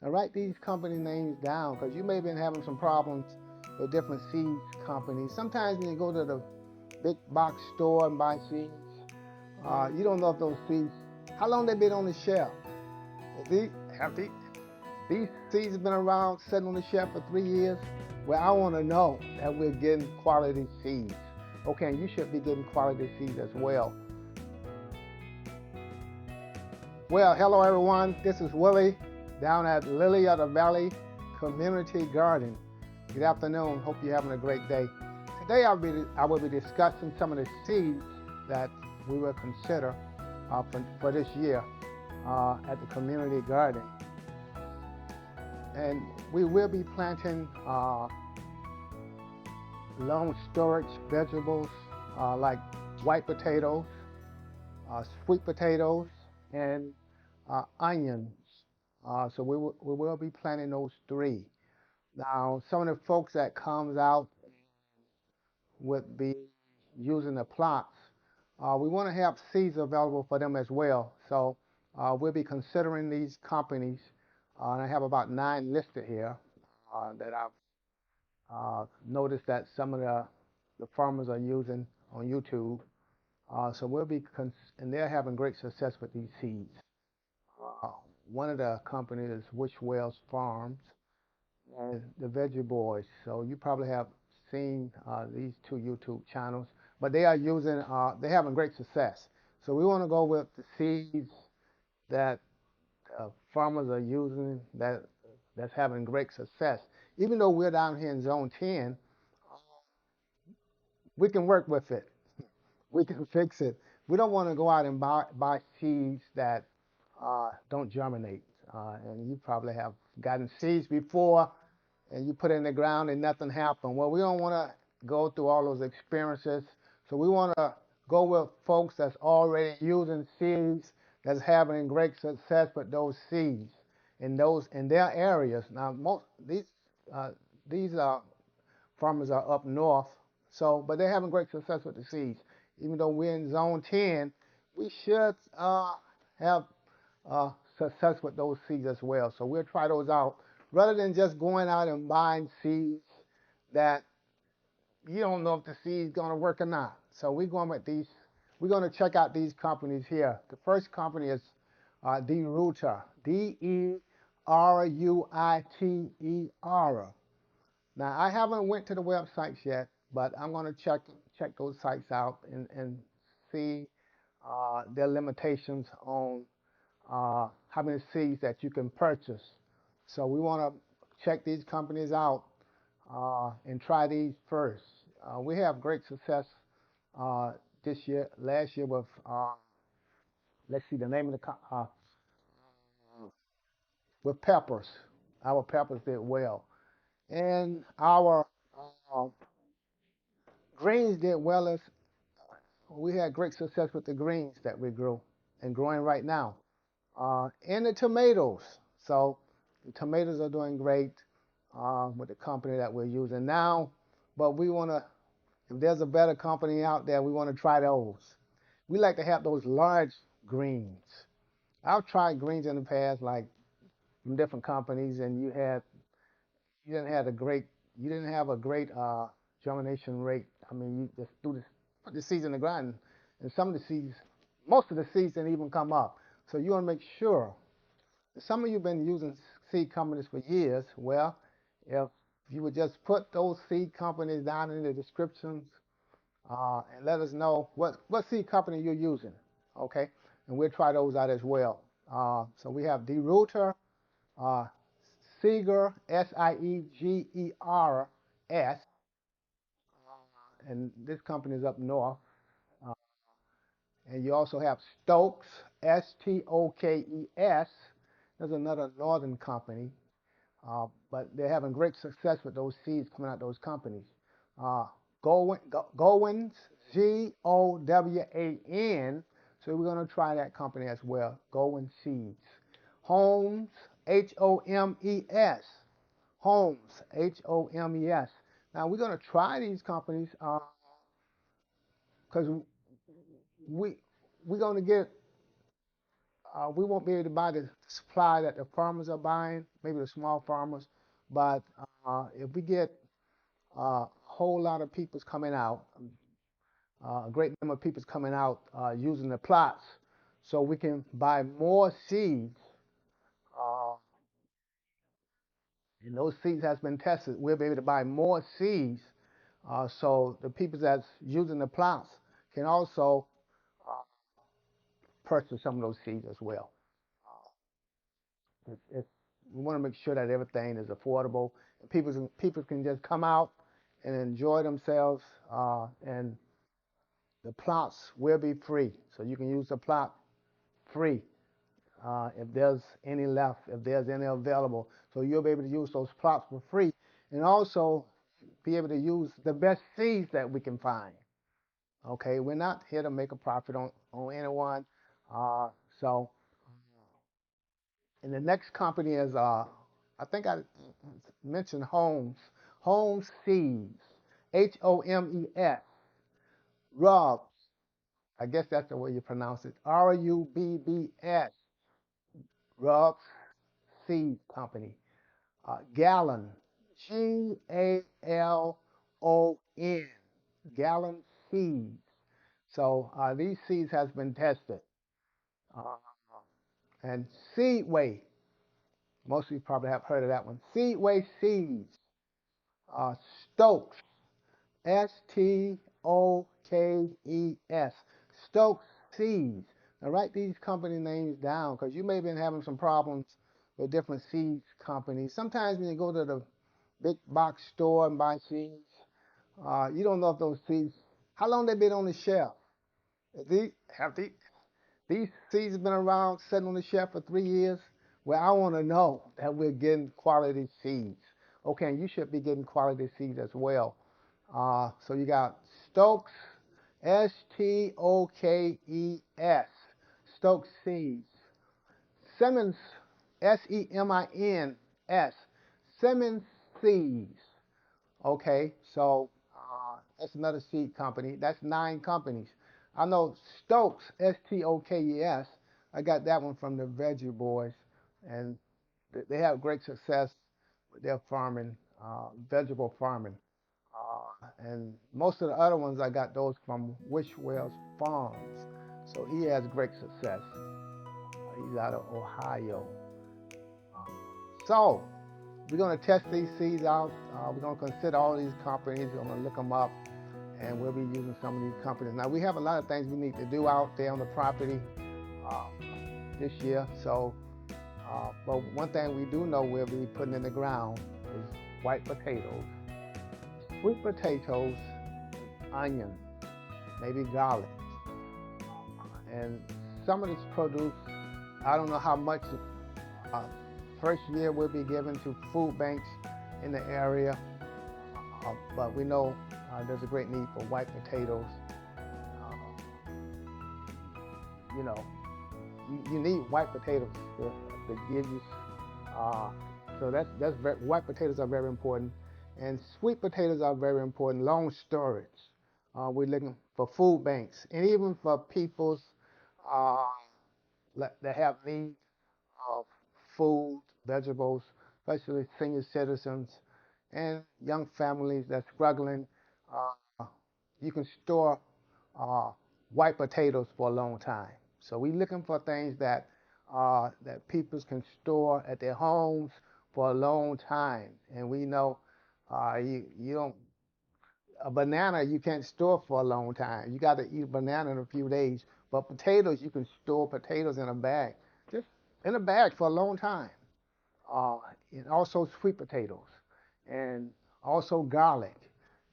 Now write these company names down because you may have been having some problems with different seed companies. Sometimes when you go to the big box store and buy seeds, you don't know if those seeds, how long they been on the shelf. Have these seeds been around sitting on the shelf for 3 years? Well, I want to know that we're getting quality seeds. Okay, and you should be getting quality seeds as well. Well, hello everyone. This is Willie down at Lily of the Valley Community Garden. Good afternoon. Hope you're having a great day. Today I will be discussing some of the seeds that we will consider for this year at the community garden. And we will be planting long storage vegetables like white potatoes, sweet potatoes, and onions. So we will be planting those three. Now, some of the folks that comes out would be using the plots. We want to have seeds available for them as well. So we'll be considering these companies. And I have about 9 listed here that I've noticed that some of the farmers are using on YouTube. So we'll be, and they're having great success with these seeds. Uh, One of the companies is Wishwell's Farms and the Veggie Boys. So you probably have seen these two YouTube channels, but they are using, they're having great success. So we want to go with the seeds that farmers are using that's having great success. Even though we're down here in Zone 10, we can work with it. We can fix it. We don't want to go out and buy seeds that don't germinate. And you probably have gotten seeds before and you put it in the ground and nothing happened. Well, we don't want to go through all those experiences. So we want to go with folks that's already using seeds, that's having great success with those seeds in their areas. Now, most these farmers are up north, so but they're having great success with the seeds. Even though we're in Zone 10, we should have success with those seeds as well. So we'll try those out rather than just going out and buying seeds that you don't know if the seed's going to work or not. So we're going with these. We're going to check out these companies here. The first company is DeRuiter, Deruiter. Now I haven't went to the websites yet, but I'm going to check those sites out and see their limitations on how many seeds that you can purchase. So we want to check these companies out and try these first. We have great success this year, last year with, let's see the name of with peppers. Our peppers did well. And our uh, greens did well as we had great success with the greens that we grew and growing right now. And the tomatoes. So the tomatoes are doing great with the company that we're using now. But we want to, if there's a better company out there, we want to try those. We like to have those large greens. I've tried greens in the past, like from different companies, and you didn't have a great germination rate. I mean, you just put the seeds in the ground, and some of the seeds, most of the seeds didn't even come up. So you want to make sure. Some of you have been using seed companies for years. Well, if you would just put those seed companies down in the descriptions and let us know what seed company you're using, okay? And we'll try those out as well. So we have DeRuiter, uh, Seeger, Siegers, and this company is up north. Uh, and you also have Stokes, Stokes. There's another northern company, but they're having great success with those seeds coming out of those companies. Uh, Gowans, Gowan. So we're going to try that company as well. Gowan Seeds. Homes, Homes. Homes. Now we're going to try these companies because we we're going to get we won't be able to buy the supply that the farmers are buying, maybe the small farmers, but if we get a whole lot of people's coming out, a great number of people's coming out using the plots, so we can buy more seeds, uh, and those seeds has been tested. We'll be able to buy more seeds, so the people that's using the plots can also uh, purchase some of those seeds as well. It's, we want to make sure that everything is affordable. And people can just come out and enjoy themselves, and the plots will be free. So you can use the plot free if there's any left, if there's any available. So you'll be able to use those plots for free, and also be able to use the best seeds that we can find. Okay, we're not here to make a profit on anyone. Uh, so And the next company is, I think I mentioned Homes Seeds, Homes, Rubs. I guess that's the way you pronounce it. Rubbs, Rubs Seed Company. Gallon, Galon, Gallon Seeds. So these seeds has been tested. Uh, and Seedway, most of you probably have heard of that one. Seedway Seeds, Stokes, Stokes, Stokes Seeds. Now write these company names down because you may have been having some problems with different seeds companies. Sometimes when you go to the big box store and buy seeds, you don't know if those seeds, how long they been on the shelf. Have these seeds have been around sitting on the shelf for 3 years? Well, I want to know that we're getting quality seeds. Okay, and you should be getting quality seeds as well. So you got Stokes, Stokes, Stokes Seeds. Simmons, Semins, Simmons Seeds. Okay, so that's another seed company. That's 9 companies. I know Stokes, Stokes. I got that one from the Veggie Boys, and they have great success with their farming, vegetable farming. And most of the other ones I got those from Wishwell's Farms. So he has great success. He's out of Ohio. So we're going to test these seeds out. We're going to consider all these companies. We're going to look them up, and we'll be using some of these companies. Now, we have a lot of things we need to do out there on the property uh, this year. But one thing we do know we'll be putting in the ground is white potatoes, sweet potatoes, onion, maybe garlic. And some of this produce, I don't know how much uh, first year will be given to food banks in the area, but we know there's a great need for white potatoes. Uh, you know, you need white potatoes to give you. Uh, so white potatoes are very important, and sweet potatoes are very important. Long storage. We're looking for food banks, and even for people's uh, that have need of food, vegetables, especially senior citizens and young families that's struggling. Uh, you can store uh, white potatoes for a long time. So we're looking for things that people can store at their homes for a long time. And we know you don't a banana you can't store for a long time. You got to eat a banana in a few days. But potatoes, you can store potatoes in a bag, just in a bag for a long time. Uh, and also sweet potatoes, and also garlic.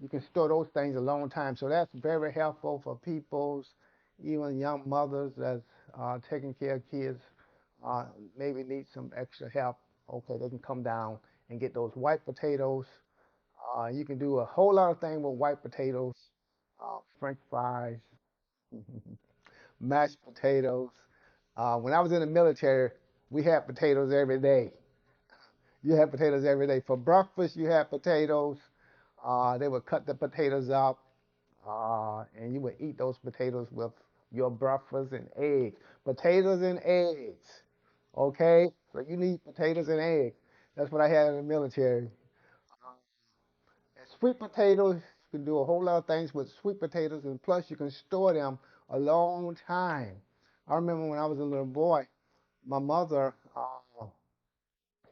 You can store those things a long time. So that's very helpful for people's, even young mothers that's taking care of kids, uh, maybe need some extra help. Okay, they can come down and get those white potatoes. You can do a whole lot of things with white potatoes, French fries, mashed potatoes. When I was in the military, we had potatoes every day. You had potatoes every day. For breakfast, you had potatoes. They would cut the potatoes up, and you would eat those potatoes with your breakfast and eggs. potatoes and eggs. Okay, so you need potatoes and eggs. That's what I had in the military. And sweet potatoes, you can do a whole lot of things with sweet potatoes, and plus you can store them a long time. I remember when I was a little boy, my mother,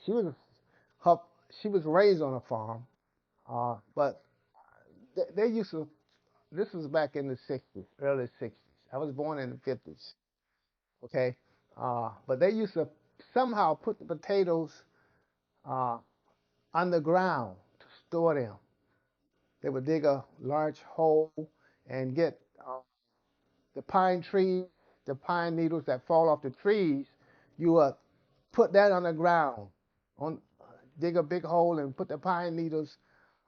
she was her, she was raised on a farm, but they used to. This was back in the '60s, early '60s. I was born in the '50s. Okay, but they used to somehow put the potatoes uh, underground to store them. They would dig a large hole and get the pine trees, the pine needles that fall off the trees. You would put that on the ground, on dig a big hole and put the pine needles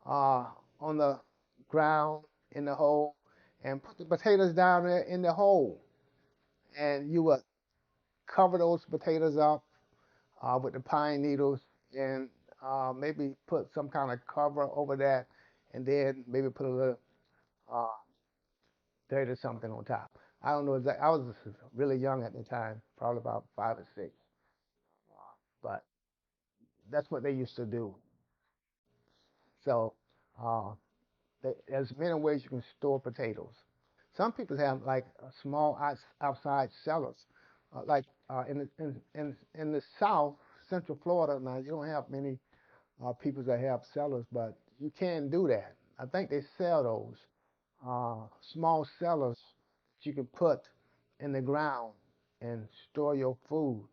on the ground in the hole, and put the potatoes down there in the hole. And you would cover those potatoes up with the pine needles, and maybe put some kind of cover over that, and then maybe put a little uh, dirt or something on top. I don't know exactly. I was really young at the time, probably about 5 or 6, but that's what they used to do. So uh, there's many ways you can store potatoes. Some people have like small outside cellars, like in the South, Central Florida. Now you don't have many people that have cellars, but you can do that. I think they sell those small cellars that you can put in the ground and store your food.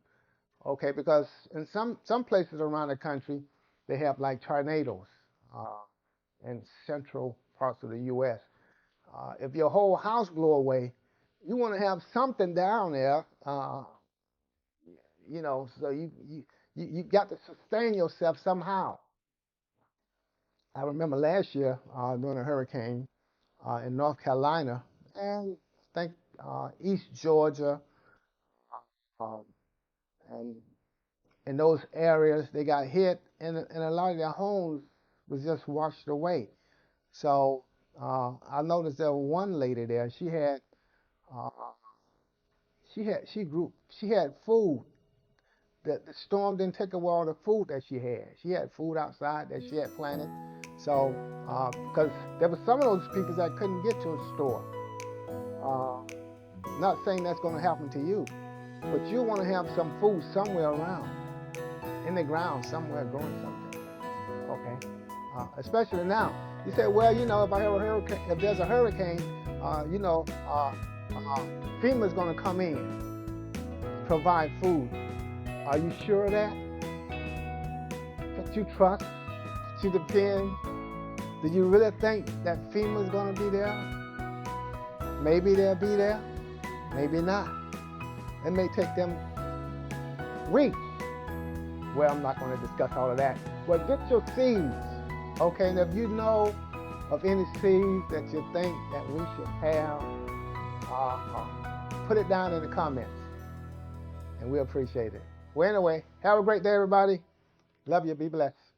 Okay, because in some places around the country, they have like tornadoes uh, in central parts of the U.S. If your whole house blow away, you want to have something down there, so you got to sustain yourself somehow. I remember last year during a hurricane in North Carolina, and I think East Georgia, um, and in those areas they got hit, and a lot of their homes was just washed away. So I noticed there was one lady there. Uh, she had food. The storm didn't take away all the food that she had. She had food outside that she had planted. So because there were some of those people that couldn't get to a store. Uh, Not saying that's going to happen to you, but you want to have some food somewhere around, in the ground somewhere growing something. Okay, especially now. You say, well, if I have a hurricane, if there's a hurricane, FEMA's going to come in, provide food. Are you sure of that? That you trust? That you depend? Do you really think that FEMA's going to be there? Maybe they'll be there. Maybe not. It may take them weeks. Well, I'm not going to discuss all of that. But get your seeds, okay? And if you know of any seeds that you think that we should have, put it down in the comments, and we appreciate it. Well, anyway, have a great day, everybody. Love you. Be blessed.